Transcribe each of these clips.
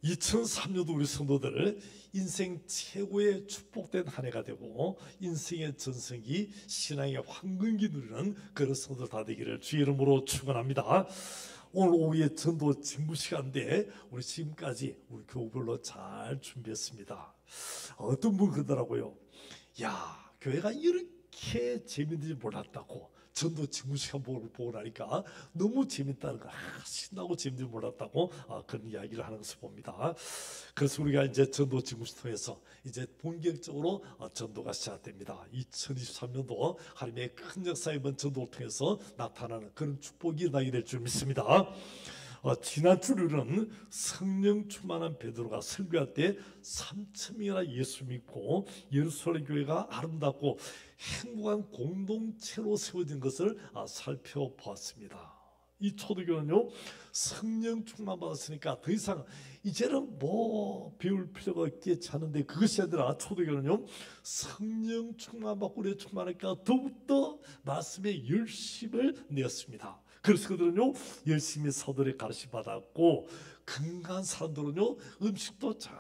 2003년도 우리 성도들 인생 최고의 축복된 한 해가 되고 인생의 전성기, 신앙의 황금기 누리는 그런 성도들 다 되기를 주의 이름으로 축원합니다. 오늘 오후에 전도 직무 시간인데 우리 지금까지 우리 교우별로 잘 준비했습니다. 어떤 분 그러더라고요. 야, 교회가 이렇게 재밌는지 몰랐다고. 전도 직무 시간 보고 나니까 너무 재밌다는 거, 신나고 재밌는지 몰랐다고 그런 이야기를 하는 것을 봅니다. 그래서 우리가 이제 전도 직무 통해서 이제 본격적으로 전도가 시작됩니다. 2023년도 하나님의 큰 역사 이번 전도를 통해서 나타나는 그런 축복이 일어나게 될 줄 믿습니다. 지난 주일은 성령 충만한 베드로가 설교할 때 3,000명이나 예수 믿고 예루살렘 교회가 아름답고 행복한 공동체로 세워진 것을 살펴보았습니다. 이 초대교회는요, 성령 충만 받았으니까 더 이상 이제는 뭐 배울 필요가 없겠지 하는데 그것이 아니라 초대교회는요, 성령 충만 받고 우리의 충만하니까 더욱더 말씀에 열심을 내었습니다. 그래서 그들은요, 열심히 사도들의 가르침 받았고 건강한 사람들은요, 음식도 잘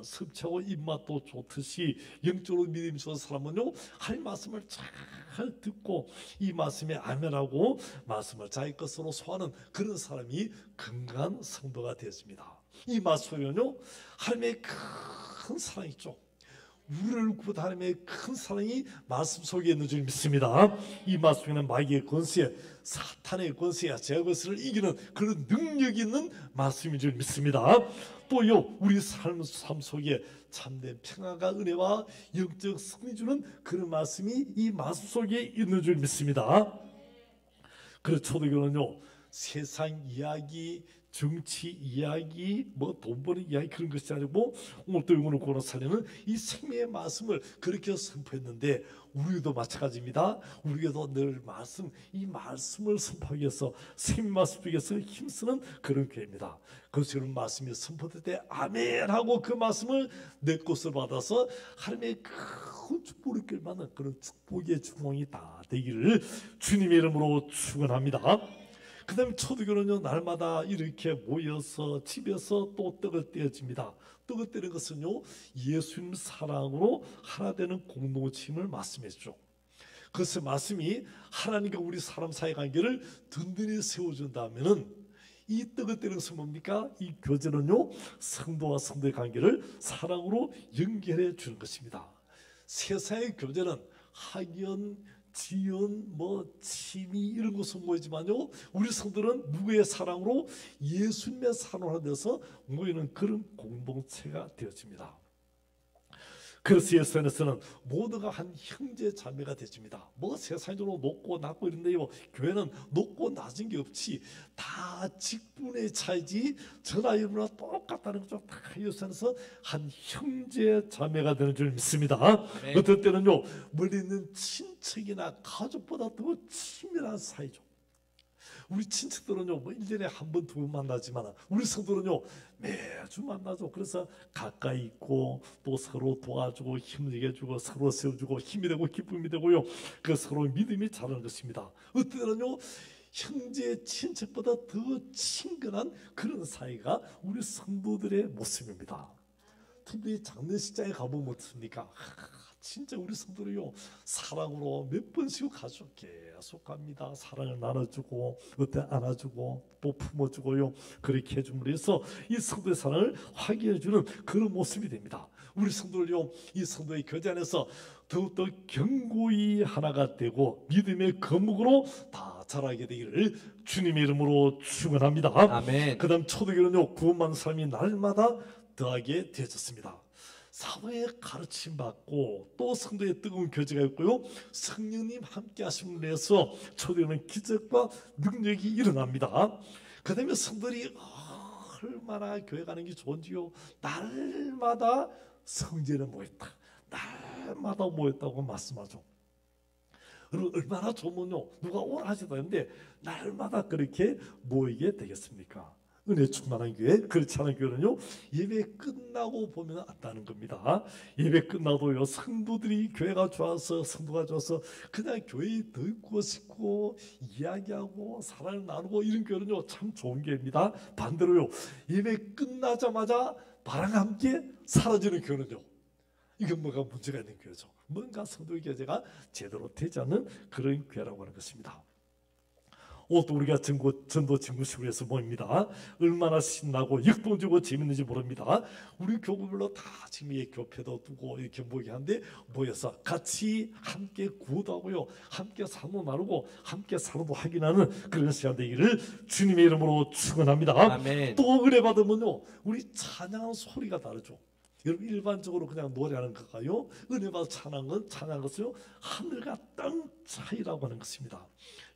섭취하고 입맛도 좋듯이 영적으로 믿음이 좋은 사람은요, 하나님 말씀을 잘 듣고 이 말씀에 아멘하고 말씀을 자기 것으로 소화하는 그런 사람이 건강한 성도가 되었습니다. 이 말씀은요, 하나님의 큰 사랑이죠. 우리를 구원 하나님의 큰 사랑이 말씀 속에 있는 줄 믿습니다. 이 말씀에는 마귀의 권세, 사탄의 권세야 제것을 이기는 그런 능력이 있는 말씀인 줄 믿습니다. 또요, 우리 삶 속에 참된 평화가 은혜와 영적 승리 주는 그런 말씀이 이 말씀 속에 있는 줄 믿습니다. 그래서 초대교회는요, 세상 이야기, 정치 이야기, 뭐 돈 버는 이야기 그런 것이 아니고 오늘 또 영혼을 구원하는 살리는 이 생명의 말씀을 그렇게 선포했는데 우리도 마찬가지입니다. 우리도 늘 이 말씀을 선포하기 위해서 생명 말씀 속에서 힘쓰는 그런 교회입니다. 그래서 이런 말씀이 선포될 때 아멘하고 그 말씀을 내 것을 받아서 하나님의 큰 축복을 얻게 만든 그런 축복의 주몽이 다 되기를 주님의 이름으로 축원합니다. 그 다음에 초대교회는요, 날마다 이렇게 모여서 집에서 또 떡을 떼어집니다. 떡을 떼는 것은요, 예수님 사랑으로 하나 되는 공동체임을 말씀했죠. 그래서 말씀이 하나님과 우리 사람 사이 관계를 든든히 세워준다면은 이 떡을 떼는 것은 뭡니까? 이 교제는요, 성도와 성도의 관계를 사랑으로 연결해 주는 것입니다. 세상의 교제는 학연, 지연, 취미 이런 것은 모이지만요, 우리 성도는 누구의 사랑으로 예수님의 사랑으로 되어서 모이는 그런 공동체가 되어집니다. 그래서 예수님에서는 모두가 한 형제 자매가 되집니다. 세상적으로 높고 낮고 이런데요, 교회는 높고 낮은 게 없지 다 직분의 차이지 저나 여러분과 똑같다는 거죠. 다 예수님에서 한 형제 자매가 되는 줄 믿습니다. 네. 어떨 때는요, 멀리 있는 친척이나 가족보다 더 친밀한 사이죠. 우리 친척들은요, 1년에 한 번, 두 번 만나지만 우리 성도는요, 매주 만나죠. 그래서 가까이 있고 또 서로 도와주고 힘내게 해주고 서로 세워주고 힘이 되고 기쁨이 되고요, 그 서로 믿음이 자라는 것입니다. 어떤 때는요, 형제 친척보다 더 친근한 그런 사이가 우리 성도들의 모습입니다. 특히 장례식장에 가보면 어떻습니까? 진짜 우리 성도를요, 사랑으로 몇 번씩 가족 계속 갑니다. 사랑을 나눠주고 어때 안아주고 또 품어주고요, 그렇게 해줌으로 해서 이 성도의 사랑을 확인해주는 그런 모습이 됩니다. 우리 성도를요, 이 성도의 교제 안에서 더욱더 견고히 하나가 되고 믿음의 거목으로 다 자라게 되기를 주님의 이름으로 축원합니다. 아멘. 그 다음 초대교회는요, 구원받는 사람이 날마다 더하게 되어졌습니다. 사도의 가르침 받고 또 성도의 뜨거운 교제가 있고요, 성령님 함께 하심을 위해서 초대교회는 기적과 능력이 일어납니다. 그 다음에 성도들이 얼마나 교회 가는 게 좋은지요, 날마다 성전에 모였다, 날마다 모였다고 말씀하죠. 얼마나 좋으면요, 누가 오라 하지도 않는데 날마다 그렇게 모이게 되겠습니까? 은혜 충만한 교회, 그렇지 않은 교회는요, 예배 끝나고 보면 안다는 겁니다. 예배 끝나도요, 성도들이 교회가 좋아서 성도가 좋아서 그냥 교회에 더 있고 싶고 이야기하고 사랑을 나누고 이런 교회는요, 참 좋은 교회입니다. 반대로요, 예배 끝나자마자 바람과 함께 사라지는 교회는요, 이건 뭐가 문제가 있는 교회죠. 뭔가 성도의 교제가 제대로 되지 않는 그런 교회라고 하는 것입니다. 또 우리가 전도 진구식으로 모입니다. 얼마나 신나고 역동적이고 재밌는지 모릅니다. 우리 교구별로 다 지금 교회도 두고 이렇게 모이게 하는데, 모여서 같이 함께 구호도 하고요, 함께 사도 나누고 함께 사도도 확인하는 그런 시간 되기를 주님의 이름으로 축원합니다. 아멘. 또 은혜 받으면요, 우리 찬양하는 소리가 다르죠. 여러분, 일반적으로 그냥 노래하는 것과요, 은혜 받아 찬양한 것은요, 하늘과 땅 차이라고 하는 것입니다.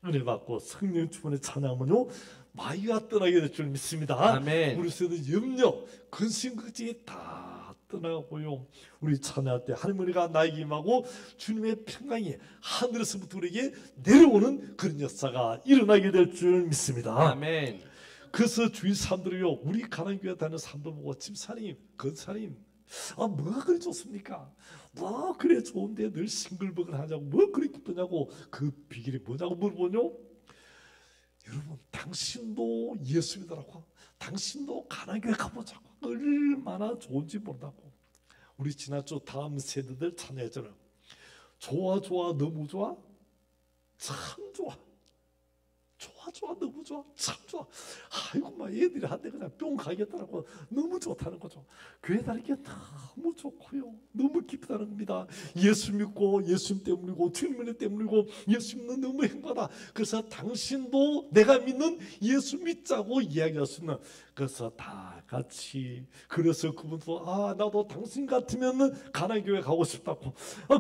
은혜 받고 성령 충만의 찬양은요, 마귀가 떠나게 될 줄 믿습니다. 아멘. 우리 속에는 염려, 근심, 걱정이 다 떠나고요, 우리 찬양할 때 하나님 은혜가 나에게 임하고 주님의 평강이 하늘에서부터 우리에게 내려오는 그런 역사가 일어나게 될 줄 믿습니다. 아멘. 그래서 주위 사람들이요, 우리 가난교회 다니는 사람들 보고, 집사님, 건사님, 뭐가 그리 좋습니까? 뭐 그래 좋은데 늘 싱글벙글 하냐고, 뭐 그리 기쁘냐고, 그 비결이 뭐냐고 물어보뇨. 여러분, 당신도 예수 믿으라고, 당신도 가난교회 가보자고, 얼마나 좋은지 모른다고. 우리 지난주 다음 세대들 찬양했잖아요. 좋아 좋아 너무 좋아, 참 좋아, 좋아 좋아 너무 좋아, 참 좋아. 아이고 막 애들이 한테 그냥 뿅 가겠다라고, 너무 좋다는 거죠. 교회 다니는 게 너무 좋고요, 너무 기쁘다는 겁니다. 예수 믿고 예수님 때문이고 주님 때문이고 예수 믿는 너무 행복하다. 그래서 당신도 내가 믿는 예수 믿자고 이야기할 수 있는, 그래서 다 같이, 그래서 그분도 나도 당신 같으면 가난교회 가고 싶다고,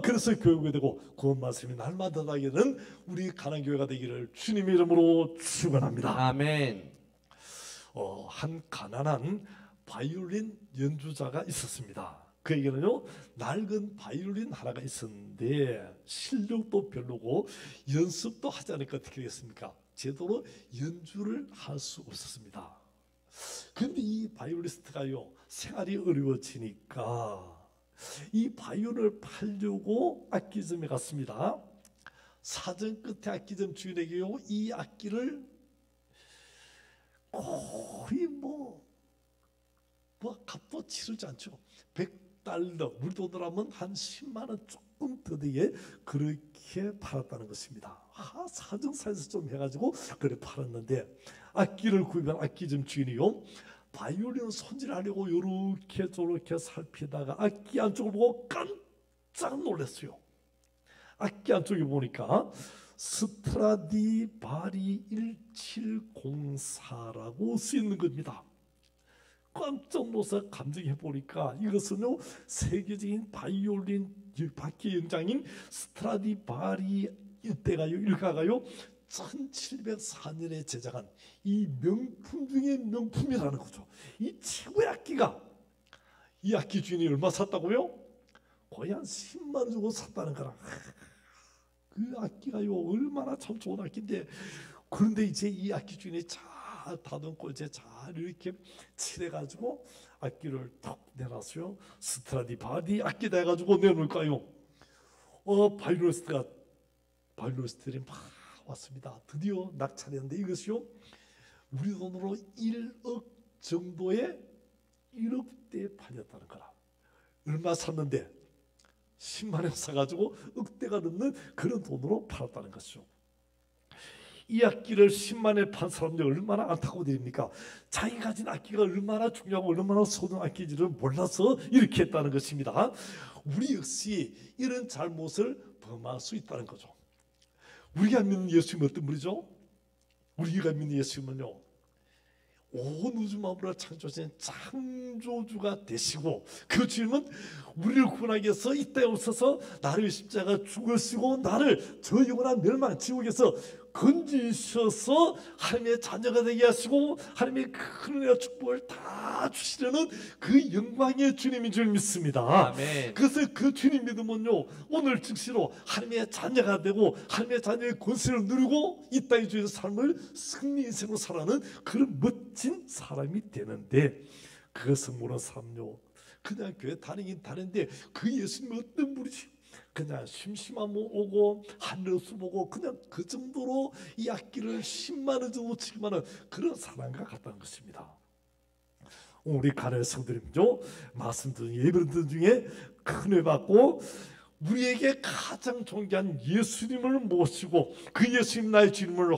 그래서 교육이 되고 구원 말씀이 날마다 나게 되는 우리 가난교회가 되기를 주님의 이름으로 축원합니다. 아멘. 한 가난한 바이올린 연주자가 있었습니다. 그에게는요, 낡은 바이올린 하나가 있었는데 실력도 별로고 연습도 하지 않으니까 어떻게 되겠습니까? 제대로 연주를 할 수 없었습니다. 그런데 이 바이올리스트가요, 생활이 어려워지니까 이 바이올을 팔려고 악기점에 갔습니다. 사정 끝에 악기점 주인에게요, 이 악기를 거의 뭐 값도 치르지 않죠. 100달러, 우리 돈으로 하면 한 10만 원 조금 더 되게 그렇게 팔았다는 것입니다. 사정사에서 좀 해가지고 그래 팔았는데, 악기를 구입한 악기점 주인이요, 바이올린 손질하려고 요렇게 저렇게 살피다가 악기 안쪽을 보고 깜짝 놀랐어요. 악기 안쪽에 보니까 스트라디바리 1704라고 쓰이는 겁니다. 깜짝 놀라서 감정해 보니까 이것은요, 세계적인 바이올린 박계 영장인 스트라디바리 일가가요 1704년에 제작한 이 명품 중의 명품이라는 거죠. 이 최고의 악기가, 이 악기 주인이 얼마 샀다고요? 거의 한 10만 원 주고 샀다는 거라. 그 악기가요, 얼마나 참 좋은 악기인데, 그런데 이제 이 악기 주인이 잘 다듬고 이제 잘 이렇게 칠해가지고 악기를 탁 내놨어요. 스트라디바리 악기다 해가지고 내놓을까요? 바이올리스트들이 막 왔습니다. 드디어 낙찰했는데 이것이요, 우리 돈으로 1억 정도의 1억대에 팔렸다는 거라. 얼마 샀는데 10만 원 사가지고 억대가 넘는 그런 돈으로 팔았다는 것이죠. 이 악기를 10만 원에 판 사람들이 얼마나 안타까워 드립니까? 자기 가진 악기가 얼마나 중요하고 얼마나 소중한 악기인지를 몰라서 이렇게 했다는 것입니다. 우리 역시 이런 잘못을 범할 수 있다는 거죠. 우리가 믿는 예수님은 어떤 분이죠? 우리가 믿는 예수님은요, 온 우주 만물을 창조하신 창조주가 되시고, 그 주님은 우리를 구원하기 위해서 이 땅에 오셔서 나를 십자가 죽으시고 나를 저 영원한 멸망 지옥에서 건지셔서 하나님의 자녀가 되게 하시고 하나님의 큰 은혜와 축복을 다 주시려는 그 영광의 주님인 줄 믿습니다. 아멘. 그래서 그 주님 믿으면요, 오늘 즉시로 하나님의 자녀가 되고 하나님의 자녀의 권세를 누리고 이 땅의 주에서 삶을 승리 인생으로 살아가는 그런 멋진 사람이 되는데, 그것은 모르는 사람요, 그냥 교회 다니긴 다니는데 그 예수님이 어떤 분이지? 그냥 심심하면 오고 하늘수 보고 그냥 그 정도로 이 악기를 10만 원 정도 치기만 하는 그런 사람과 같다는 것입니다. 우리 가난한 성도님죠. 말씀 중 예배들 중에 큰 회 받고 우리에게 가장 존귀한 예수님을 모시고 그 예수님 나의 주님을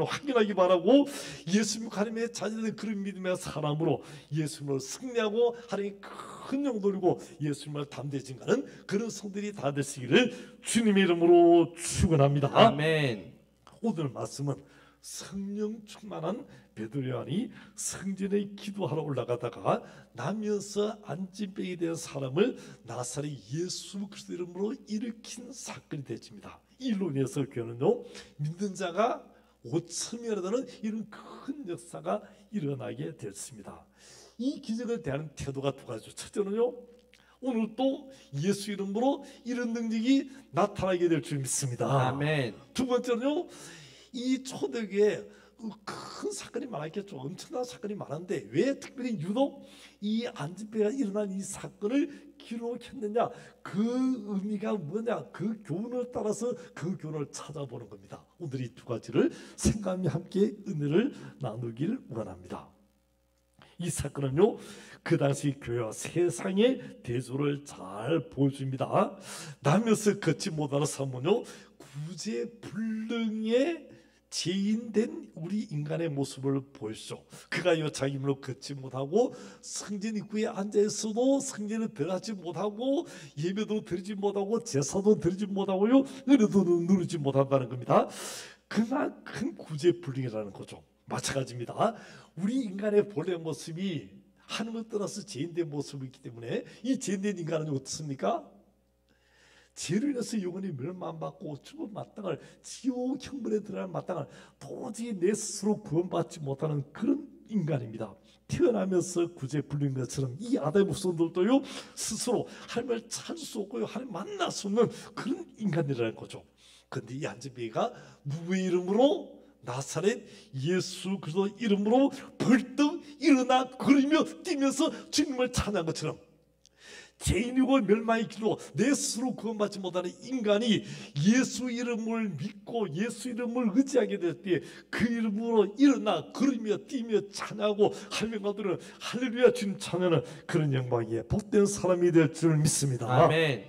확인하기 바라고 예수님 하나님의 자녀된 그런 믿음의 사람으로 예수님을 승리하고 하나님의 큰 영 돌리고 예수님을 담대히 증가하는 그런 성들이 다 되시기를 주님의 이름으로 축원합니다. 아멘. 오늘 말씀은 성령 충만한 베드로 요한이 성전에 기도하러 올라가다가 나면서 안진병이 된 사람을 나사렛 예수 그리스도 이름으로 일으킨 사건이 되집니다. 이로 인해서 교회는요 믿는 자가 5,000명이나 되는 이런 큰 역사가 일어나게 됐습니다. 이 기적을 대하는 태도가 두 가지죠. 첫째는요 오늘 또 예수 이름으로 이런 능력이 나타나게 될 줄 믿습니다. 아멘. 두 번째는요 이 초대교회에 큰 사건이 많았겠죠. 엄청난 사건이 많은데 왜 특별히 유독 이 안진병이 일어난 이 사건을 기록했느냐, 그 의미가 뭐냐, 그 교훈을 따라서 그 교훈을 찾아보는 겁니다. 오늘 이 두 가지를 생각하며 함께 은혜를 나누길 원합니다. 이 사건은요 그 당시 교회와 세상의 대조를 잘 보여줍니다. 나면서 걷지 못하는 사람은요 구제불능의 죄인된 우리 인간의 모습을 보였죠. 그가요 자기 힘으로 걷지 못하고 성전 입구에 앉아있어도 성전에 들어가지 못하고 예배도 드리지 못하고 제사도 드리지 못하고요 은혜도 누리지 못한다는 겁니다. 그만큼 구제불능이라는 거죠. 마찬가지입니다. 우리 인간의 본래 모습이 하늘을 떠나서 죄인된 모습이기 때문에 이 죄인된 인간은 어떻습니까? 죄로 인해서 영원히 멸망받고 죽음 마땅할 지옥 형벌에 들어갈 마땅할 도저히 내 스스로 구원받지 못하는 그런 인간입니다. 태어나면서 구제불능인 것처럼 이 아담의 후손들도요 스스로 하나님을 찾을 수 없고요 하나님 만날 수 없는 그런 인간이라는 거죠. 그런데 이 안진병이가 누구의 이름으로? 나사렛 예수 그리스도 이름으로 벌떡 일어나 걸으며 뛰면서 주님을 찬양한 것처럼 죄인이고 멸망의 길로 내 스스로 구원받지 못하는 인간이 예수 이름을 믿고 예수 이름을 의지하게 될 때 그 이름으로 일어나 걸으며 뛰며 찬양하고 할명가들은 할렐루야 주님 찬양하는 그런 영광에 복된 사람이 될 줄 믿습니다. 아멘.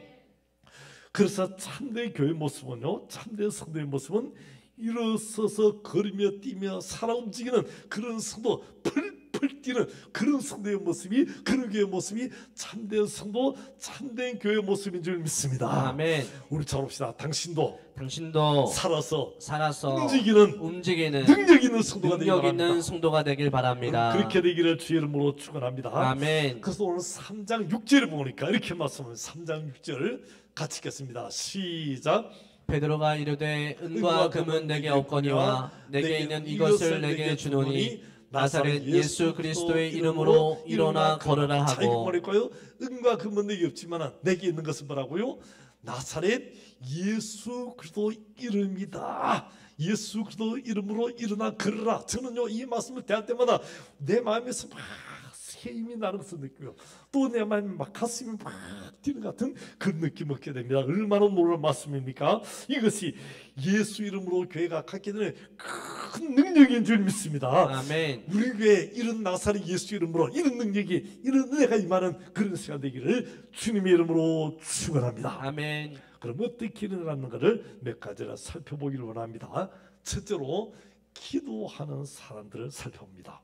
그래서 참된 교회 모습은요 참된 성도의 모습은 일어서서 걸으며 뛰며 살아 움직이는 그런 성도, 펄펄 뛰는 그런 성도의 모습이, 그런 교회의 모습이 참된 성도, 참된 교회의 모습인 줄 믿습니다. 아멘. 우리 잘 봅시다. 당신도 살아서 움직이는 능력 있는 성도가 되길 바랍니다. 성도가 되길 바랍니다. 그렇게 되기를 주의 이름으로 축원합니다. 아멘. 그래서 오늘 3장 6절을 보니까 이렇게 말씀을 3장 6절 같이 읽겠습니다. 시작. 베드로가 이르되 은과 금은 내게 없거니와 내게 있는 이것을 내게 주노니 나사렛 예수 그리스도의 이름으로 일어나 걸으라 자, 이거 하고. 뭐랄까요? 은과 금은 내게 없지만 내게 있는 것은 뭐라고요? 나사렛 예수 그리스도 이름이다. 예수 그리스도 이름으로 일어나 걸으라. 저는요 이 말씀을 대할 때마다 내 마음에서 막 새 힘이 나는 것을 느끼고요. 또 내 마음이 막 가슴이 막 뛰는 같은 그런 느낌을 얻게 됩니다. 얼마나 놀라운 말씀입니까? 이것이 예수 이름으로 교회가 갖게 되는 큰 능력인 줄 믿습니다. 아멘. 우리 교회에 이런 나사렛 예수 이름으로 이런 능력이, 이런 은혜가 임하는 그런 시간 되기를 주님의 이름으로 축원합니다. 아멘. 그럼 어떻게 일어나는가를 몇 가지를 살펴보기를 원합니다. 첫째로 기도하는 사람들을 살펴봅니다.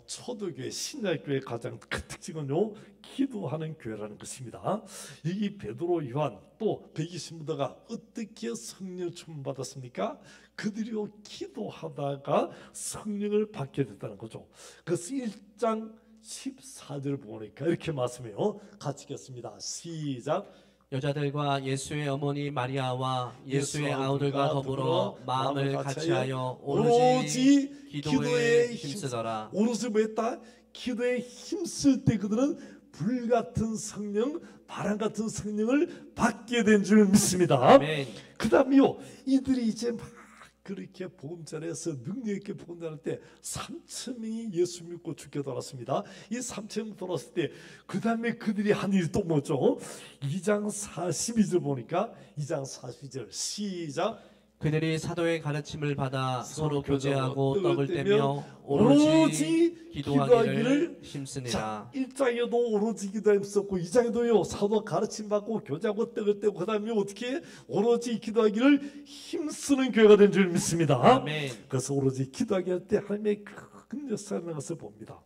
초대교회, 신약교회의 가장 큰 특징은요 기도하는 교회라는 것입니다. 여기 베드로, 요한 또 120문도가 어떻게 성령 충만 받았습니까? 그들이요 기도하다가 성령을 받게 됐다는 거죠. 그래서 1장 14절 보니까 이렇게 말씀해요. 같이 읽겠습니다. 시작. 여자들과 예수의 어머니 마리아와 예수의 아우들과 더불어 마음을 같이하여 오로지 기도에 힘쓰더라. 오로지 뭐했다? 기도에 힘쓸 때 그들은 불같은 성령, 바람 같은 성령을 받게 된 줄 믿습니다. 아멘. 그 다음에요 이들이 이제 막 그렇게 복음 전해서 능력 있게 복음 전할 때 3,000명이 예수 믿고 죽게 돌았습니다. 이 3,000명 돌았을 때 그 다음에 그들이 한 일이 또 뭐죠? 2장 42절 보니까 2장 42절 시작. 그들이 사도의 가르침을 받아 서로 교제하고 떡을 떡을 떼며 떼며 오로지 오로지 기도하기를 기도하기를 힘쓰니라. 자, 1장에도 오로지 기도했었고 2장에도요 사도 가르침 받고 교제하고 떡을 떼고 그 다음에 어떻게 오로지 기도하기를 힘쓰는 교회가 된 줄 믿습니다. 아멘. 그래서 오로지 기도하기 할 때 하나님의 큰 역사를 는 것을 봅니다.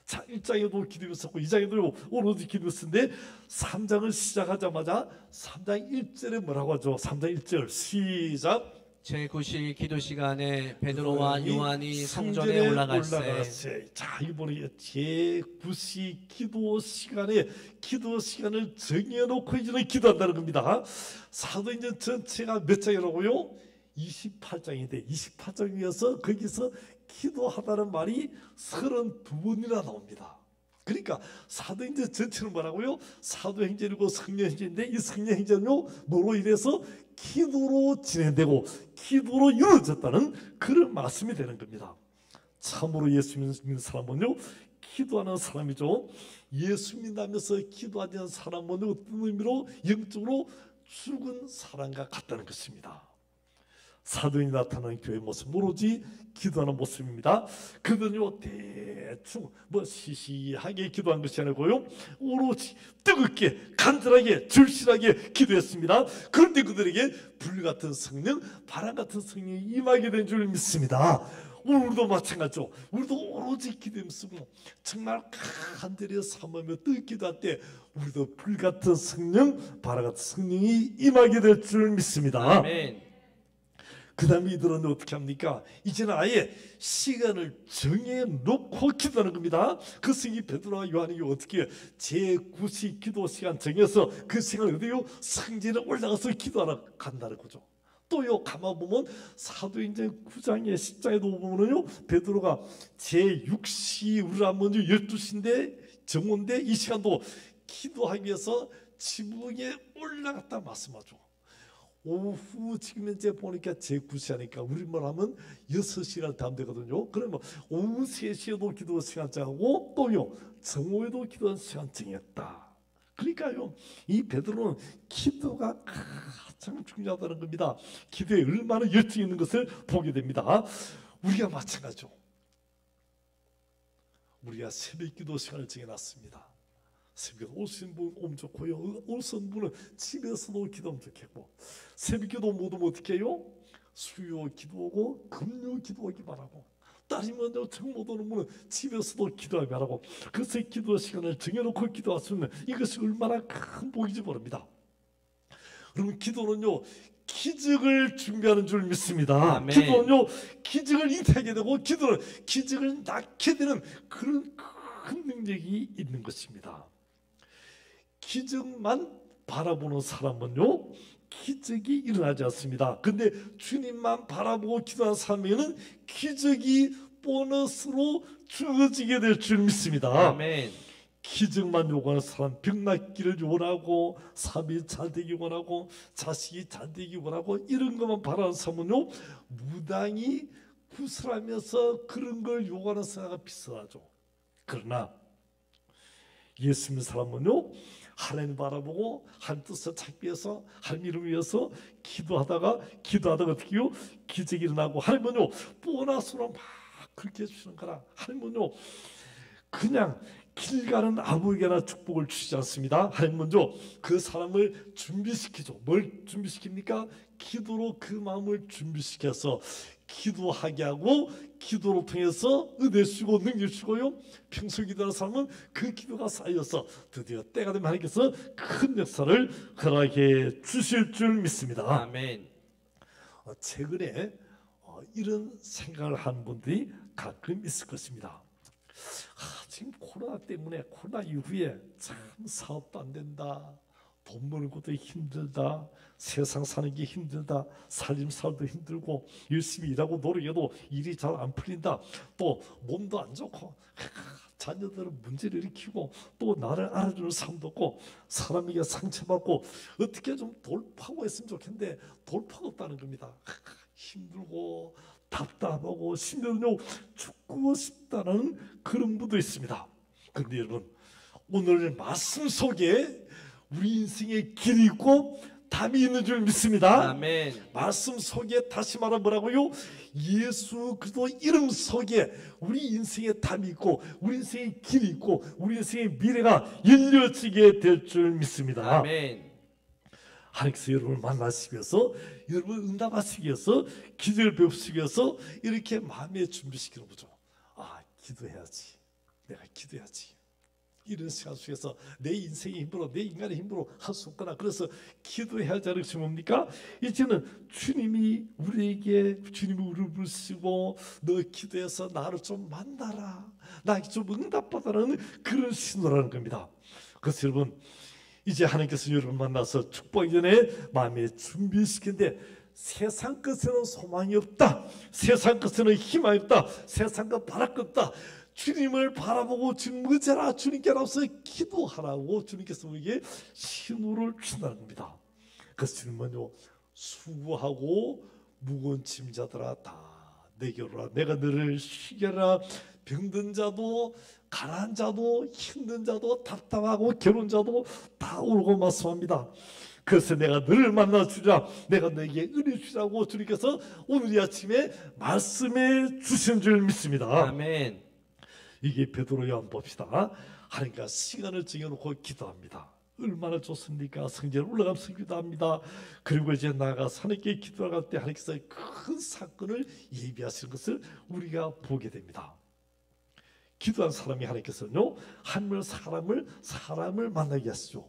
자, 1장에도 기도했었고 2장에도 오로지 기도했는데 3장을 시작하자마자 3장 1절에 뭐라고 하죠? 3장 1절 시작. 제9시 기도 시간에 베드로와 요한이 성전에 올라갈세. 자, 이번에 제9시 기도 시간을 정해놓고 이제는 기도한다는 겁니다. 사도행전 전체가 몇 장이라고요? 28장인데 28장이어서 거기서 기도하다는 말이 32번이나 나옵니다. 그러니까 사도행전 전체는 뭐라고요? 사도행전이고 성령행전인데 이 성령행전은 뭐로 인해서 기도로 진행되고 기도로 이루어졌다는 그런 말씀이 되는 겁니다. 참으로 예수 믿는 사람은요 기도하는 사람이죠. 예수 믿으면서 기도하지 않는 사람은 어떤 의미로 영적으로 죽은 사람과 같다는 것입니다. 사도인이 나타나는 교회 모습 오로지 기도하는 모습입니다. 그들은요 대충 시시하게 기도한 것이 아니고요 오로지 뜨겁게 간절하게 절실하게 기도했습니다. 그런데 그들에게 불같은 성령 바람같은 성령이 임하게 된 줄 믿습니다. 우리도 마찬가지죠. 우리도 오로지 기도하면서 정말 간절히 사모하며 뜨겁게 기도할 때 우리도 불같은 성령 바람같은 성령이 임하게 될 줄 믿습니다. 아멘. 그 다음에 이들은 어떻게 합니까? 이제는 아예 시간을 정해놓고 기도하는 겁니다. 그 성이 베드로와 요한이 어떻게 제9시 기도 시간 정해서 그 시간을 어디요? 성전에 올라가서 기도하러 간다는 거죠. 또요 가만 보면 사도행전 9장에 10장에도 보면요 베드로가 제6시 우리가 먼저 12시인데 정오인데 이 시간도 기도하기 위해서 지붕에 올라갔다 말씀하죠. 오후 지금 이제 보니까 제9시 하니까 우리말 하면 6시간 다음 되거든요. 그러면 오후 3시에도 기도 시간 정하고 또요 정오에도 기도 시간 정했다. 그러니까요 이 베드로는 기도가 가장 중요하다는 겁니다. 기도에 얼마나 열정이 있는 것을 보게 됩니다. 우리가 마찬가지죠. 우리가 새벽 기도 시간을 정해놨습니다. 새벽에 오신 분 오면 좋고요. 오신 분은 집에서도 기도하면 좋겠고 새벽기도 못 오면 어떻게 해요? 수요 기도하고 금요 기도하기 바라고 따지면 정못 오는 분은 집에서도 기도하기 바라고 그래서 기도 시간을 정해놓고 기도할 수 있는 이것이 얼마나 큰 복인지 모릅니다. 여러분 기도는요 기적을 준비하는 줄 믿습니다. 아멘. 기도는요 기적을 잉태하게 되고 기도는 기적을 낳게 되는 그런 큰 능력이 있는 것입니다. 기적만 바라보는 사람은요 기적이 일어나지 않습니다. 근데 주님만 바라보고 기도하는 사람에게는 기적이 보너스로 주어지게 될 줄 믿습니다. 아멘. 기적만 요구하는 사람, 병 낫기를 원하고 사업이 잘 되기 원하고 자식이 잘 되기 원하고 이런 것만 바라는 사람은요 무당이 구슬하면서 그런 걸 요구하는 사람과 비슷하죠. 그러나 예수 믿는 사람은요 하나님 바라보고 하나님 뜻을 찾기 위해서 하나님 이름을 위해서 기도하다가 어떻게 해요? 기적이 일어나고 하나님은요 보너스로 막 그렇게 해주시는 거라. 하나님은요 그냥 길 가는 아무에게나 축복을 주시지 않습니다. 하나님 먼저 그 사람을 준비시키죠. 뭘 준비시킵니까? 기도로 그 마음을 준비시켜서 기도하게 하고 기도로 통해서 은혜 주시고 능력 주시고요. 평소 기도하는 사람은 그 기도가 쌓여서 드디어 때가 되면 하나님께서 큰 역사를 허락해 주실 줄 믿습니다. 아멘. 최근에 이런 생각을 하는 분들이 가끔 있을 것입니다. 지금 코로나 때문에 코로나 이후에 참 사업도 안 된다. 돈 버는 것도 힘들다. 세상 사는 게 힘들다. 살림살도 힘들고 열심히 일하고 노력해도 일이 잘 안 풀린다. 또 몸도 안 좋고 자녀들은 문제를 일으키고 또 나를 알아주는 사람도 없고 사람에게 상처받고 어떻게 좀 돌파하고 했으면 좋겠는데 돌파가 없다는 겁니다. 힘들고 답답하고 심지어는 죽고 싶다는 그런 분도 있습니다. 그런데 여러분 오늘 말씀 속에 우리 인생의 길이 있고 담이 있는 줄 믿습니다. 아멘. 말씀 속에 다시 말하면 뭐라고요? 예수 그리스도 이름 속에 우리 인생의 담이 있고 우리 인생의 길이 있고 우리 인생의 미래가 열려지게 될 줄 믿습니다. 아멘. 하나님께서 여러분을 만나시기 위해서, 여러분을 응답하시기 위해서, 기도를 배우시기 위해서 이렇게 마음에 준비시키는 거죠. 아, 기도해야지, 내가 기도해야지. 이런 시간 속에서 내 인생의 힘으로, 내 인간의 힘으로 할 수 없구나. 그래서 기도해야지 하는 것이 뭡니까? 이제는 주님이 우리에게, 주님이 우리를 부르시고 너 기도해서 나를 좀 만나라, 나에게 좀 응답받아라는 그런 신호라는 겁니다. 그래서 여러분, 이제 하나님께서 여러분 만나서 축복하기 전에 마음에 준비시키는데, 세상 것에는 소망이 없다, 세상 것에는 희망이 없다, 세상 것 바랄 것 없다, 주님을 바라보고 주님 의지하라, 주님께 나와서 기도하라고 주님께서 우리에게 신호를 준다는 겁니다. 그래서 주님은요, 수고하고 무거운 짐자들아 다 내게로 오라, 내가 너를 쉬게 하라. 병든 자도 가난한 자도 힘든 자도 답답하고 괴로운 자도 다 오라고 말씀합니다. 그래서 내가 너를 만나 주리라, 내가 너에게 은혜 주라고 주님께서 오늘 이 아침에 말씀해 주신 줄 믿습니다. 아멘. 이게 베드로의 한 봅시다. 하나님과 시간을 정해놓고 기도합니다. 얼마나 좋습니까? 성전에 올라가면서 기도합니다. 그리고 이제 나아가서 하나님께 기도할 때 하나님께서 큰 사건을 예비하시는 것을 우리가 보게 됩니다. 기도한 사람이 하나님께서는요, 하나님을 사람을 만나게 하시죠.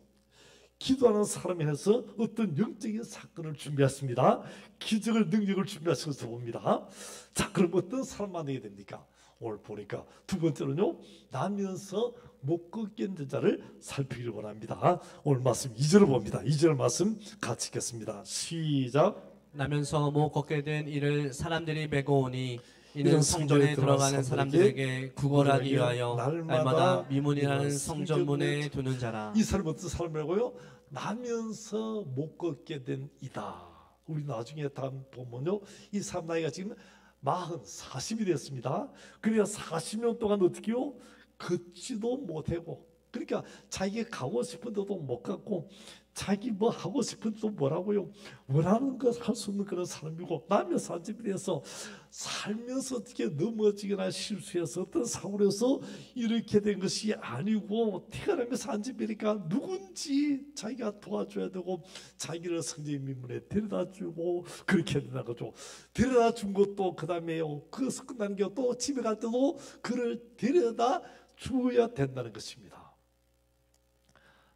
기도하는 사람에 해서 어떤 영적인 사건을 준비했습니다. 기적을, 능력을 준비하신 것을 봅니다. 자, 그럼 어떤 사람 만나게 됩니까? 오늘 보니까 두 번째로는요, 나면서 못 걷게 된 자를 살피기를 원합니다. 오늘 말씀 2절을 봅니다. 2절 말씀 같이 읽겠습니다. 시작. 나면서 못 걷게 된 이를 사람들이 메고 오니 이는 성전에 들어가는 사람들에게 구걸하기 위하여 날마다 미문이라는 성전문에 두는 자라. 이 사람은 어떤 사람이라고요? 나면서 못 걷게 된 이다. 우리 나중에 다음 보면요, 이 사람 나이가 지금 40이 됐습니다. 그러니까 40년 동안 어떻게요? 걷지도 못하고, 그러니까 자기가 가고 싶은 데도 못 갔고, 자기 뭐 하고 싶은 데도 뭐라고요? 원하는 것 할 수 없는 그런 사람이고, 나면서 한집이 돼서 살면서 어떻게 넘어지거나 실수해서 어떤 사고를 해서 이렇게 된 것이 아니고, 태어나면서 한집이니까 누군지 자기가 도와줘야 되고, 자기를 성전의 민문에 데려다 주고 그렇게 된다는 거죠. 데려다 준 것도 그 다음에요, 그것을 끝나는 게 또 집에 갈 때도 그를 데려다 주어야 된다는 것입니다.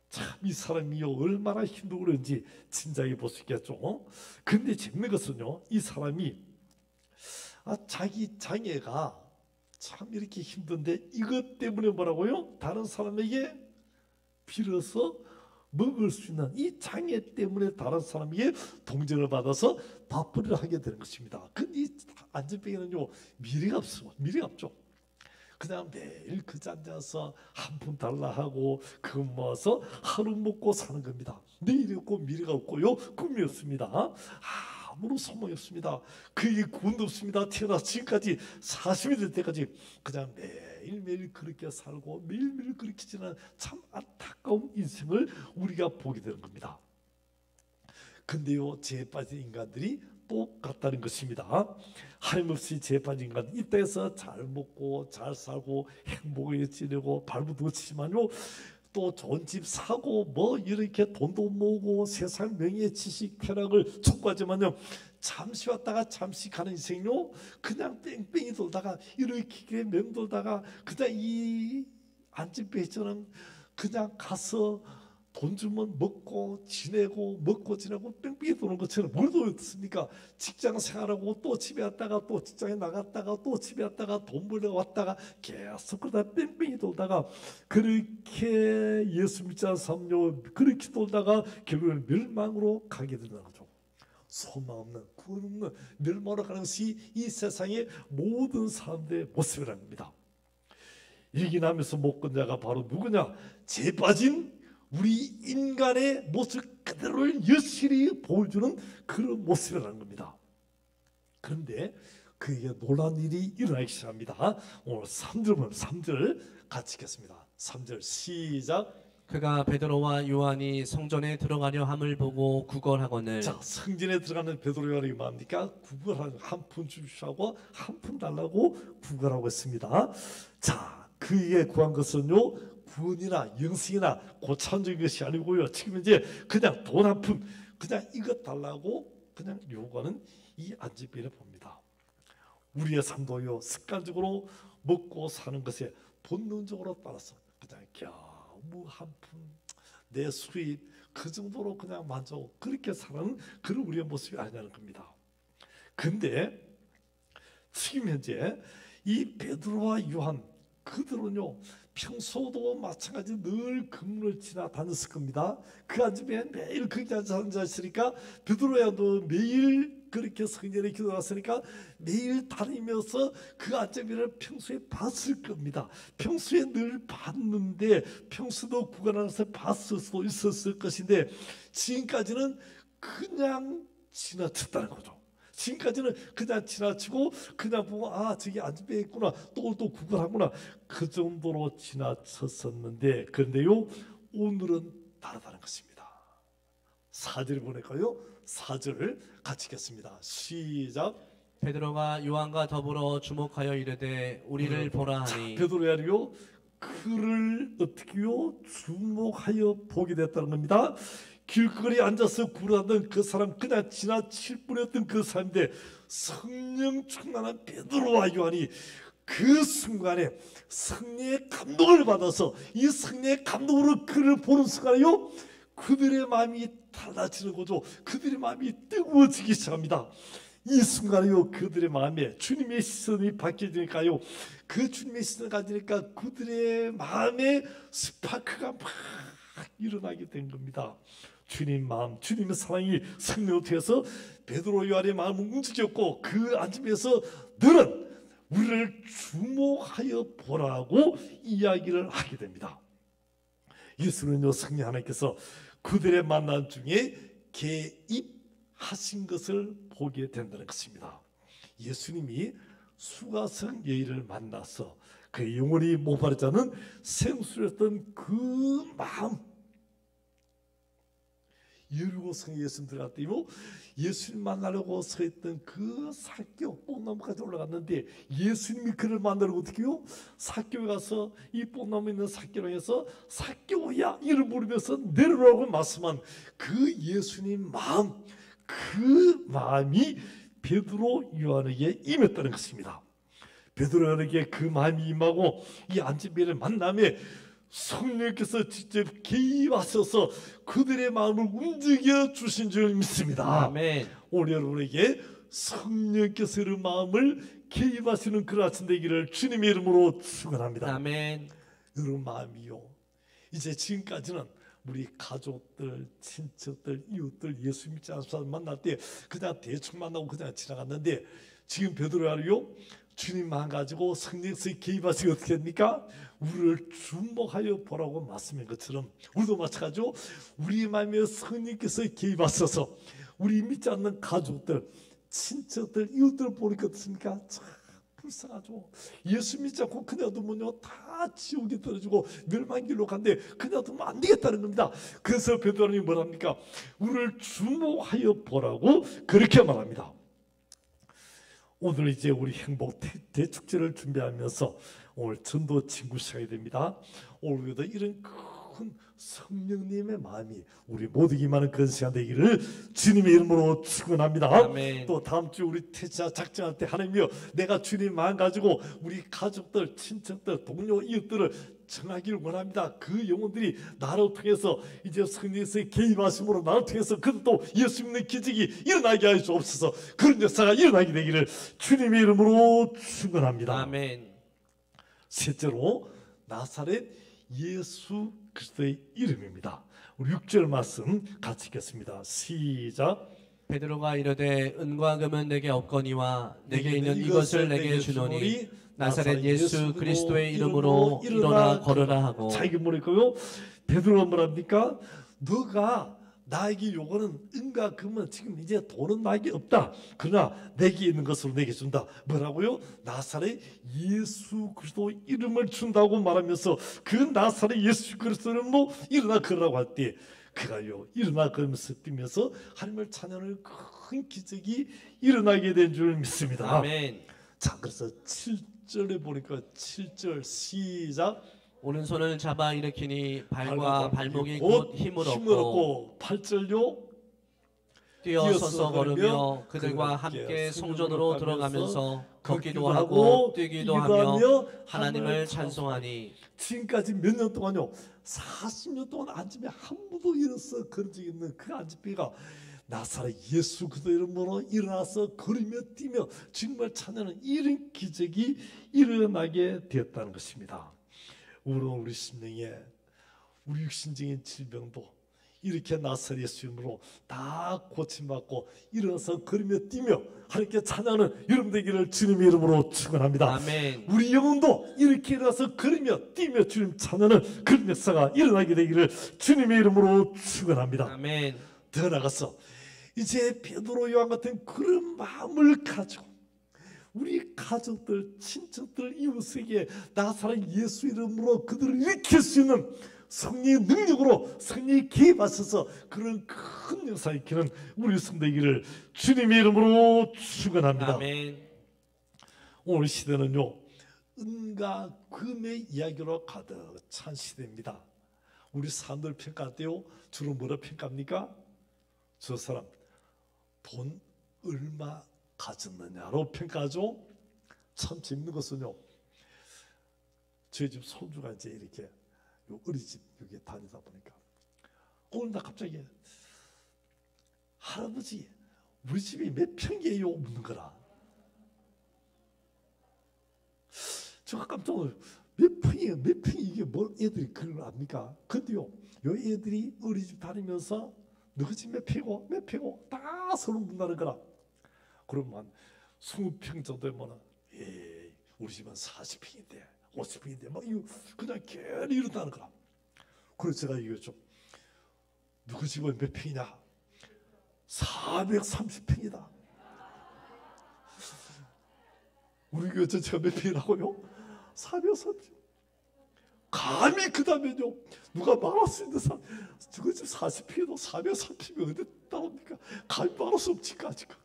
참, 이 사람이 얼마나 힘들고 그런지 진작에 볼 수 있겠죠. 근데 재밌는 것은요, 이 사람이 자기 장애가 참 이렇게 힘든데 이것 때문에 뭐라고요? 다른 사람에게 빌어서 먹을 수 있는 이 장애 때문에 다른 사람에게 동정을 받아서 밥벌이를 하게 되는 것입니다. 근데 이 안전병에는요, 미래가 없죠. 그냥 매일 그 자리에 앉아서 한 푼 달라 하고 그거 모아서 하루 먹고 사는 겁니다. 내일이 없고 미래가 없고요, 꿈이 없습니다. 아무런 소망이 없습니다. 그에게 구원도 없습니다. 태어나서 지금까지 40이 될 때까지 그냥 매일매일 그렇게 살고 매일매일 그렇게 지나는 참 안타까운 인생을 우리가 보게 되는 겁니다. 근데요, 죄에 빠진 인간들이 똑같다는 것입니다. 하나님 없이 죄에 빠진 인간, 이 땅에서 잘 먹고 잘 살고 행복하게 지내고 발부듯이지만요, 또 좋은 집 사고 뭐 이렇게 돈도 모으고 세상 명예 지식 쾌락을 촉구하지만요, 잠시 왔다가 잠시 가는 인생요, 그냥 뺑뺑이 돌다가 이렇게 맴돌다가 그냥 이 안진뱅이처럼 그냥 가서 돈 주면 먹고 지내고 먹고 지내고 뺑뺑이 도는 것처럼, 우리도 어떻습니까? 직장 생활하고 또 집에 왔다가 또 직장에 나갔다가 또 집에 왔다가 돈 벌러 왔다가 계속 그러다 뺑뺑이 돌다가 그렇게 예수 믿지 않은 삶요, 그렇게 돌다가 결국은 멸망으로 가게 된다는 거죠. 소망 없는, 구원 없는 멸망으로 가는 것이 이 세상의 모든 사람들의 모습이라는 겁니다. 일기나면서 못 건 자가 바로 누구냐? 죄 빠진 우리 인간의 모습 그대로를 여실히 보여주는 그런 모습이라는 겁니다. 그런데 그에게 놀라운 일이 일어나기 시작합니다. 오늘 3절 같이 읽겠습니다. 3절 시작. 그가 베드로와 요한이 성전에 들어가려 함을 보고 구걸하거늘. 자, 성전에 들어가는 베드로 요한이 뭡니까? 구걸하는, 한 푼 주시하고 한 푼 달라고 구걸하고 있습니다. 자, 그에게 구한 것은요, 구원이나 영생이나 고차원적인 것이 아니고요, 지금 이제 그냥 돈 한 푼, 그냥 이것 달라고 그냥 요구하는 이 안지비를 봅니다. 우리의 삶도요, 습관적으로 먹고 사는 것에 본능적으로 따라서 그냥 겨우 한 푼, 내 수입 그 정도로 그냥 만족, 그렇게 사는 그런 우리의 모습이 아니냐는 겁니다. 근데 지금 현재 이 베드로와 요한, 그들은요 평소도 마찬가지 늘 건물을 지나다녔을 겁니다. 그 아침에 매일 거기 앉아있으니까 베드로야도 매일 그렇게 성전에 기도했으니까 매일 다니면서 그 아침에를 평소에 봤을 겁니다. 평소에 늘 봤는데 평소도 구간에서 봤을 수도 있었을 것인데 지금까지는 그냥 지나쳤다는 거죠. 지금까지는 그냥 지나치고 그냥 보고 아 저기 안집에 있구나 또 구걸하구나 그 정도로 지나쳤었는데, 그런데요 오늘은 다르다는 것입니다. 4절 보낼까요? 4절 같이 읽겠습니다. 시작. 베드로가 요한과 더불어 주목하여 이르되 우리를 보라 하니. 베드로야요 그를 어떻게요 주목하여 보게 됐다는 겁니다. 길거리에 앉아서 구걸하던 그 사람, 그냥 지나칠 뿐이었던 그 사람인데 성령 충만한 베드로와 요한이 그 순간에 성령의 감동을 받아서 이 성령의 감동으로 그를 보는 순간에요 그들의 마음이 달라지는 거죠. 그들의 마음이 뜨거워지기 시작합니다. 이 순간에요 그들의 마음에 주님의 시선이 바뀌어지니까요, 그 주님의 시선을 가지니까 그들의 마음에 스파크가 막 일어나게 된 겁니다. 주님 마음, 주님의 사랑이 성령을 통해서 베드로 요한의 마음을 움직였고 그 앉음에서 너는 우리를 주목하여 보라고 이야기를 하게 됩니다. 예수는요 성령 하나님께서 그들의 만남 중에 개입하신 것을 보게 된다는 것입니다. 예수님이 수가성 여인을 만나서 그의 영혼이 목마르지 않은 생수였던 그 마음, 여리고성에 예수님 들어갈 때요 예수님 만나려고 서 있던 그 삭개오 뽕나무까지 올라갔는데 예수님이 그를 만나려고 어떻게 해요? 삭개오에 가서 이 뽕나무 있는 삭개오로 해서 삭개오야 이를 부르면서 내려오라고 말씀한 그 예수님 마음, 그 마음이 베드로 요한에게 임했다는 것입니다. 베드로 요한에게 그 마음이 임하고 이 안지배를 만남에 성령께서 직접 개입하셔서 그들의 마음을 움직여 주신 줄 믿습니다. 아멘. 오늘 여러분에게 성령께서 그 마음을 개입하시는 그런 아침 되기를 주님의 이름으로 축원합니다. 아멘. 여러분 마음이요, 이제 지금까지는 우리 가족들, 친척들, 이웃들, 예수 믿지 않는 사람 만날 때 그냥 대충 만나고 그냥 지나갔는데 지금 베드로야요 주님만 가지고 성령께서 개입하시기 어떻게 됩니까? 우리를 주목하여 보라고 말씀한 것처럼 우리도 마찬가지로 우리 마음에 성령께서 개입하셔서 우리 믿지 않는 가족들, 친척들, 이웃들 보니까 어떻습니까? 참 불쌍하죠. 예수 믿지 않고 그냥 두면요 다 지옥에 떨어지고 멸망길로 간데 그냥 두면 안 되겠다는 겁니다. 그래서 베드로님이 뭐랍니까? 우리를 주목하여 보라고 그렇게 말합니다. 오늘 이제 우리 행복 대축제를 준비하면서 오늘 전도 친구 시작이 됩니다. 오늘도 이런 큰 성령님의 마음이 우리 모두에게 많은 그런 시간 되기를 주님의 이름으로 축원합니다. 아멘. 또 다음 주 우리 태자 작정할 때 하나님이여 내가 주님 마음 가지고 우리 가족들, 친척들, 동료, 이웃들을 청하기를 원합니다. 그 영혼들이 나를 통해서 이제 성령께서 개입하심으로 나를 통해서 그들도 예수 믿는 기적이 일어나게 하여 주옵소서. 그런 역사가 일어나게 되기를 주님의 이름으로 축원합니다. 아멘. 셋째로 나사렛 예수 그리스도의 이름입니다. 우리 6절 말씀 같이 읽겠습니다. 시작. 베드로가 이르되 은과 금은 내게 없거니와 내게 있는 이것을 내게 주노니 나사렛 예수 그리스도의 이름으로 일어나 걸으라 하고. 자 이게 뭐랄까요? 베드로가 뭐랍니까? 너가 나에게 요구는 은과 금은 지금 이제 돈은 나에게 없다. 그러나 내게 있는 것으로 내게 준다. 뭐라고요? 나사렛 예수 그리스도 이름을 준다고 말하면서 그 나사렛 예수 그리스도 이름으로 일어나 걸으라고 할 때 그가요 일어나 걸으면서 뛰면서 하나님을 찬양하는 큰 기적이 일어나게 된 줄 믿습니다. 아멘. 자, 그래서 7절에 보니까 7절 시작. 오른손을 잡아 일으키니 발과 발목이 곧 곧 힘을 얻고 얻고 8절요 뛰어서서 걸으며 그들과 함께 성전으로 들어가면서 걷기도 하고 뛰기도 하며 하나님을 찬송하니. 지금까지 몇 년 동안요 40년 동안 안집에 한 번도 일어서 그런 적이 있는 그 안집회가 나사렛 예수 그리스도 이름으로 일어나서 걸으며 뛰며 정말 찬양하는 이런 기적이 일어나게 되었다는 것입니다. 우리 심령에 우리 육신적인 질병도 이렇게 나사렛 예수 이름으로 다 고침받고 일어나서 걸으며 뛰며 하나님께 찬양하는 여러분 되기를 주님의 이름으로 축원합니다. 아멘. 우리 영혼도 이렇게 일어나서 걸으며 뛰며 주님 찬양하는 그런 역사가 일어나게 되기를 주님의 이름으로 축원합니다. 아멘. 더 나가서 이제 베드로 요한 같은 그런 마음을 가지고 우리 가족들, 친척들, 이웃에게 나사렛 예수 이름으로 그들을 일으킬 수 있는 성령의 능력으로 성령이 개입하셔서 그런 큰 역사를 일으키는 우리 성도이기를 주님의 이름으로 축원합니다. 아멘. 오늘 시대는요 은과 금의 이야기로 가득 찬 시대입니다. 우리 사람들 평가할 때요 주로 뭐라 평가합니까? 저 사람 돈 얼마 가졌느냐로 평가하죠. 참 재밌는 것은요 저희 집 손주가 이제 이렇게 요 어린이집 여기 다니다 보니까 오늘 나 갑자기 할아버지 우리 집이 몇 평이에요? 묻는 거라. 제가 깜짝 놀라요. 몇 평이에요? 몇 평이 이게 뭘 애들이 그걸 압니까? 근데요 요 애들이 어린이집 다니면서 너희 집 몇 평이고 몇 평이고 다 서로 묻는 거라. 그러면 20평 정도 되면 우리 집은 40평인데 50평인데 막 이거 그냥 괜히 이런다는 거라. 그래서 제가 얘기했죠. 누구 집은 몇 평이냐? 430평이다. 우리 교회 전체가 몇 평이라고요? 430평. 감히 그 다음에요 누가 말할 수 있는 사람 누구 집 40평에도 430평이 어디 나옵니까? 감히 말할 수 없지까 지금.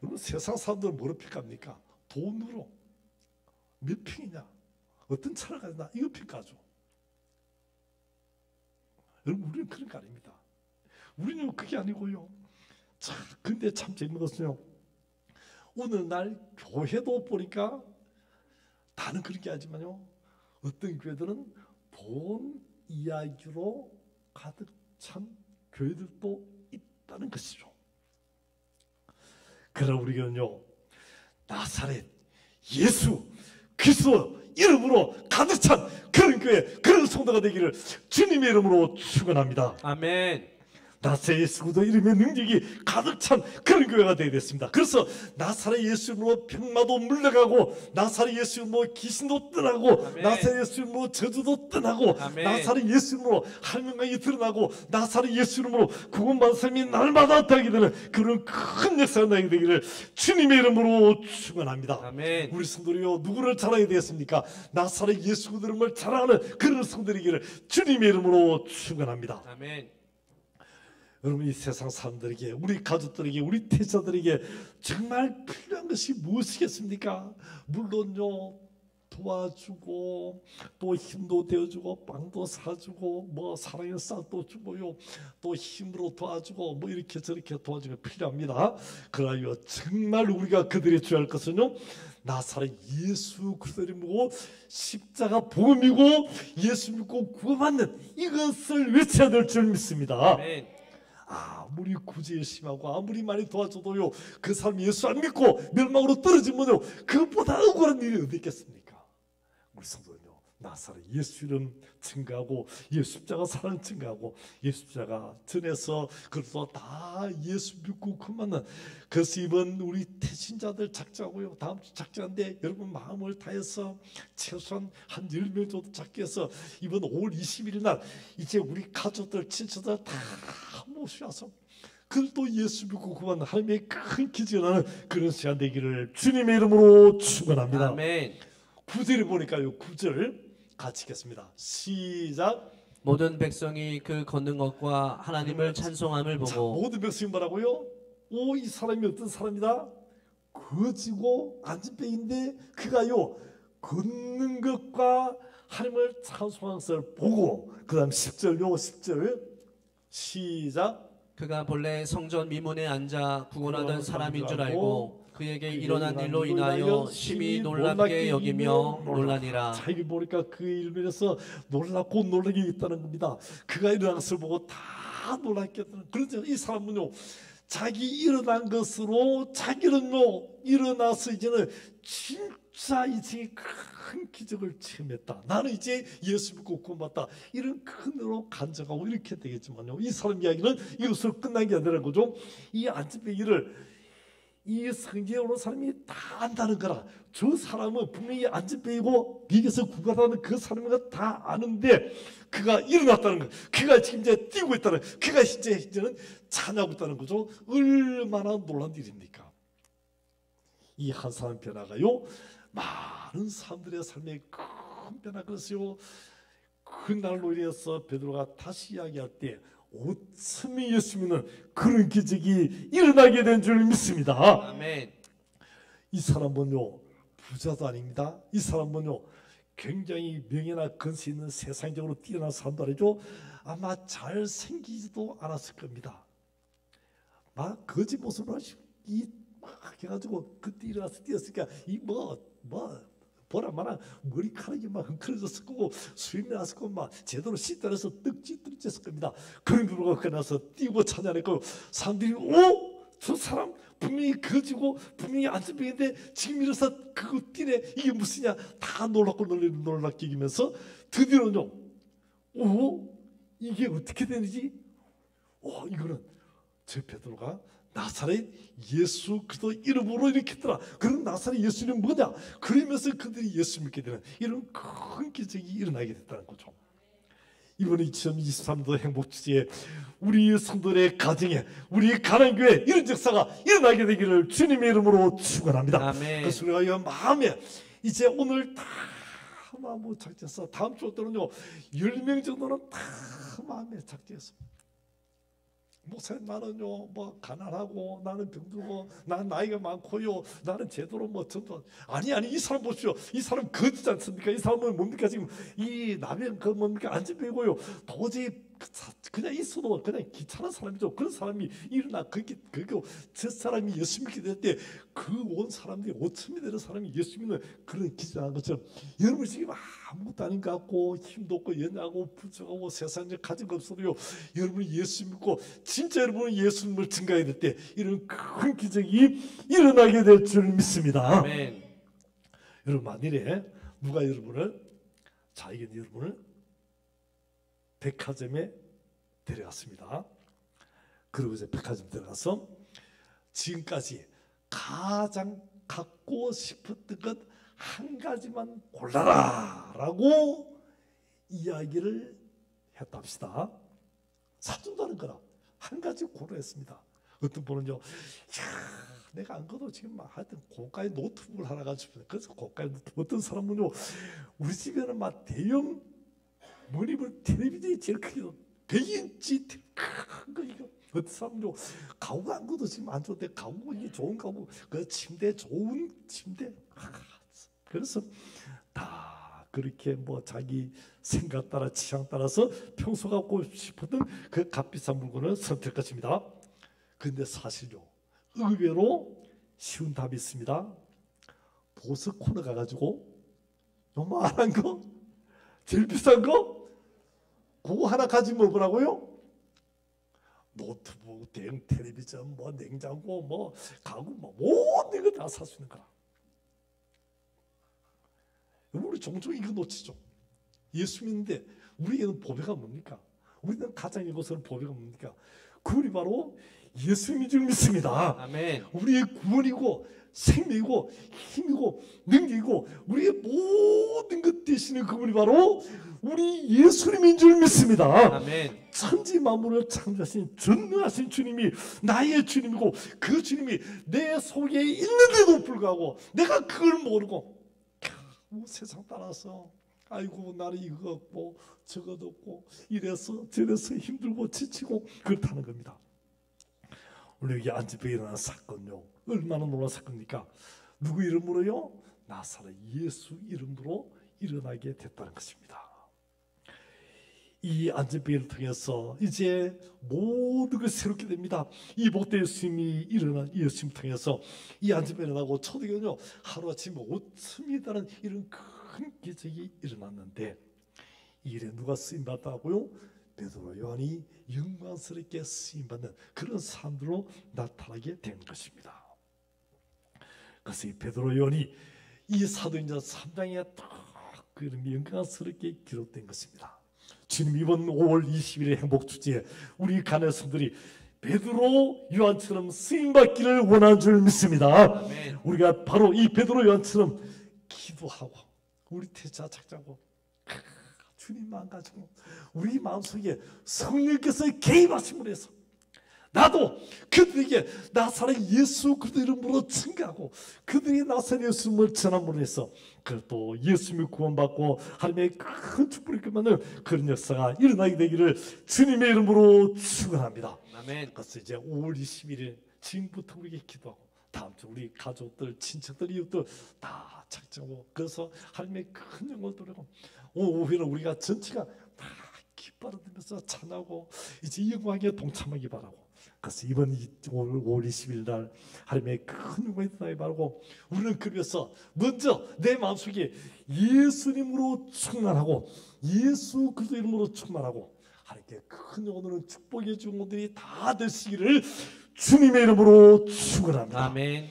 여러분 세상 사람들은 뭐로 평가합니까? 돈으로 몇 평이냐? 어떤 차를 가지나? 이거 평가하죠. 여러분 우리는 그런 거 아닙니다. 우리는 그게 아니고요. 자, 근데 참 재밌는 것은요. 오늘날 교회도 보니까 다는 그런 게 아니지만요. 어떤 교회들은 돈 이야기로 가득 찬 교회들도 있다는 것이죠. 그러나 우리는요 나사렛 예수 그리스도 이름으로 가득 찬 그런 교회 그런 성도가 되기를 주님의 이름으로 축원합니다. 아멘. 나사렛 예수 그리스도 이름의 능력이 가득 찬 그런 교회가 되게 됐습니다. 그래서 나사렛 예수 이름으로 병마도 물러가고 나사렛 예수 이름으로 귀신도 떠나고 아멘. 나사렛 예수 이름으로 저주도 떠나고 아멘. 나사렛 예수 이름으로 하나님의 드러나고 나사렛 예수 이름으로 구원받은 사람이 날마다 나타나게 되는 그런 큰 역사가 나게 되기를 주님의 이름으로 축원합니다. 아멘. 우리 성도들이요 누구를 자랑하게 되었습니까? 나사렛 예수 이름을 자랑하는 그런 성도들이기를 주님의 이름으로 축원합니다. 아멘. 여러분 이 세상 사람들에게 우리 가족들에게 우리 태자들에게 정말 필요한 것이 무엇이겠습니까? 물론요 도와주고 또 힘도 되어주고 빵도 사주고 뭐 사랑의 쌀도 주고요 또 힘으로 도와주고 뭐 이렇게 저렇게 도와주는 게 필요합니다. 그러나 정말 우리가 그들이 줘야 할 것은요 나사렛 예수 그리스도를 믿고 십자가 복음이고 예수 믿고 구원받는 이것을 외쳐야 될 줄 믿습니다. 아멘. 아무리 구제 심하고 아무리 많이 도와줘도요 그 사람 예수 안 믿고 멸망으로 떨어지면요 그것보다 억울한 일이 어디 있겠습니까? 우리 성도는요 나사렛 예수 이름 증가하고 예수 십자가 사랑 증가하고 예수 십자가 전해서 그래서 다 예수 믿고 그만은. 그래서 이번 우리 태신자들 작자고요. 다음 주 작자인데 여러분 마음을 다해서 최소한 한 10명 정도 작게 해서 이번 5월 21일 날 이제 우리 가족들 친척들 다 모셔서 그들도 예수 믿고 그만 하나님의 큰 기적이 나는 그런 시간 되기를 주님의 이름으로 축원합니다. 아멘. 9절에 보니까요. 9절 같이 읽겠습니다. 시작. 모든 백성이 그 걷는 것과 하나님을 찬송함을 자, 보고 모든 백성이 뭐라고요? 오, 이 사람이 어떤 사람이다? 거지고 안진병인데 그가요 걷는 것과 하나님을 찬송하는 것을 보고 그 다음 10절요. 10절 시작. 그가 본래 성전 미문에 앉아 구걸하던 사람인 줄 알고 그에게 일어난 일로 인하여 심히 놀랍게 여기며 놀라니라. 자, 이게 보니까 그 일면에서 놀랍고 놀라게 있다는 겁니다. 그가 일어난 것을 보고 다 놀랍게 했다는. 그래서 이 사람은요 자기 일어난 것으로 자기는요 일어나서 이제는 진짜 이제 큰 기적을 체험했다. 나는 이제 예수 믿고 구원받다. 이런 큰으로 간증하고 이렇게 되겠지만요. 이 사람 이야기는 이것으로 끝난 게 아니라는 거죠. 이 안진병 일을 이 성경에 오는 사람이 다 안다는 거라. 저 사람은 분명히 안진병이고 미국에서 구가하는 그 사람이 다 아는데 그가 일어났다는 거. 그가 지금 이제 뛰고 있다는 거. 그가 이제는 찬양하고 있다는 거죠. 얼마나 놀란 일입니까? 이 한 사람 변화가요 많은 사람들의 삶에 큰 변화가 그랬어요. 그날로 인해서 베드로가 다시 이야기할 때 5천명이 예수 믿는 그런 기적이 일어나게 된 줄 믿습니다. 아멘. 이 사람은요 부자도 아닙니다. 이 사람은요 굉장히 명예나 건세 있는 세상적으로 뛰어난 사람도 아니죠. 아마 잘생기지도 않았을 겁니다. 막 거짓 모습을 하시고 막 해가지고 그때 일어나서 뛰었으니까 이 보라 마나 머리카락이 막 헝클어졌을 거고 수염이 났을 거고 막 제대로 씻다해서 떡지떡지했을 겁니다. 그런 누가 그나서 뛰고 찬양했고 사람들이 오! 저 사람 분명히 거지고 분명히 안진병인데 지금 일어서 그거 뛰네. 이게 무슨냐 다 놀랍고 놀랍게 여기면서 드디어는요 오! 이게 어떻게 되는지 이거는 저 베드로가 나사렛 예수 그리스도 이름으로 이렇게 했더라. 그런 나사렛 예수 이름 뭐냐? 그러면서 그들이 예수 믿게 되는 이런 큰 기적이 일어나게 됐다는 거죠. 이번 2023도 행복주제에 우리 성도의 가정에 우리 가난교회 이런 역사가 일어나게 되기를 주님의 이름으로 축원합니다. 아멘. 그래서 우리가 이 마음에 이제 오늘 다 마음으로 작정해서 다음 주 때는요 10명 정도는 다 마음에 작정해서 목사님 나는요 뭐 가난하고 나는 병들고 나는 나이가 많고요 나는 제대로 뭐 전도 아니 이 사람 보십시오. 이 사람 거짓 않습니까? 이 사람은 뭡니까 지금 이 남의 그 뭡니까 안진병이고요 도저히 그냥 있어도 그냥 귀찮은 사람이죠. 그런 사람이 일어나 그게 저 사람이 예수 믿게 될 때 그 온 사람들이 5천이 되는 사람이 예수 믿는 그런 기적한 것처럼 여러분 지금 아무것도 아닌 것 같고 힘도 없고 연약하고 부족하고 세상에 가진 거 없어도요 여러분이 예수 믿고 진짜 여러분은 예수님을 증가해야 될 때 이런 큰 기적이 일어나게 될 줄 믿습니다. 아멘. 여러분 만일에 누가 여러분을 자에게 여러분을 백화점에 데려갔습니다. 그리고 이제 백화점 들어가서 지금까지 가장 갖고 싶었던 것 한 가지만 골라라 라고 이야기를 했답시다. 사준도 하는 거라 한 가지 고르했습니다. 어떤 분은요 내가 안 그래도 지금 막 하여튼 고가의 노트북을 하나 가지고 싶어요. 그래서 고가의 노트북. 어떤 사람은요 우리 집에는 막 대형 모니터 텔레비전이 제일 크게 100인치 큰 거 이거. 어떤 사람은요 가구가 안 그래도 지금 안 좋은데 가구 이게 좋은 가구 그 침대 좋은 침대. 그래서 다 그렇게 뭐 자기 생각 따라 취향 따라서 평소 갖고 싶었던 그 값비싼 물건을 선택할 것입니다. 근데 사실요 의외로 쉬운 답이 있습니다. 보스 코너 가가지고 요만한 거 제일 비싼 거 그거 하나 가지면 뭐라고요? 노트북, 대형 텔레비전, 뭐 냉장고, 뭐 가구, 뭐 모든 거 다 살 수 있는 거라. 우리 종종 이거 놓치죠. 예수 믿는데 우리에게는 보배가 뭡니까? 우리는 가장 이곳에는 보배가 뭡니까? 그분이 바로 예수님인 줄 믿습니다. 아멘. 우리의 구원이고 생명이고 힘이고 능력이고 우리의 모든 것 되시는 그분이 바로 우리 예수님인 줄 믿습니다. 아멘. 천지 만물을 창조하신 전능하신 주님이 나의 주님이고 그 주님이 내 속에 있는데도 불구하고 내가 그걸 모르고 세상 따라서 아이고 나는 이거 없고 저것 없고 이래서 저래서 힘들고 지치고 그렇다는 겁니다. 오늘 여기 안집에 일어난 사건요, 얼마나 놀라운 사건입니까? 누구 이름으로요? 나사렛 예수 이름으로 일어나게 됐다는 것입니다. 이 안집회를 통해서 이제 모든 것이 새롭게 됩니다. 이 복된 예수님이 일어난 예수님 통해서 이 안집회가 일어나고 초대교회는요 하루아침에 5천이 달하는 이런 큰 기적이 일어났는데 이 일에 누가 쓰임받았다고요? 베드로 요한이 영광스럽게 쓰임받는 그런 사람들로 나타나게 된 것입니다. 그래서 이 베드로 요한이 이 사도행전 3장에 딱 그런 영광스럽게 기록된 것입니다. 지금 이번 5월 20일의 행복주제에 우리 가내성들이 베드로 요한처럼 쓰임받기를 원하는 줄 믿습니다. 아멘. 우리가 바로 이 베드로 요한처럼 기도하고 우리 태자 작자고 주님만 가지고 우리 마음속에 성령께서 개입하심을 해서 나도 그들에게 나사렛 예수 그리스도 이름으로 증거하고 그들이 나사렛 예수님을 전함으로 해서 그또 예수님이 구원받고 하나님의 큰 축복을 받는 그런 역사가 일어나게 되기를 주님의 이름으로 축원합니다. 아멘. 그래서 이제 5월 21일 지금부터 우리에게 기도하고 다음 주 우리 가족들, 친척들, 이웃들 다 작정하고 그래서 하나님의 큰 영광을 돌리고 오후에는 우리가 전체가 다 기뻐하면서 찬하고 이제 영광에 동참하기 바라고 그래서 이번 5월 20일 날 하나님의 큰 영광이 나기 바라고 우리는 그래서 먼저 내 마음속에 예수님으로 충만하고 예수 그리스도 이름으로 충만하고 하나님께 큰 오늘은 축복의 증언들이 다 되시기를 주님의 이름으로 축원합니다. 아멘.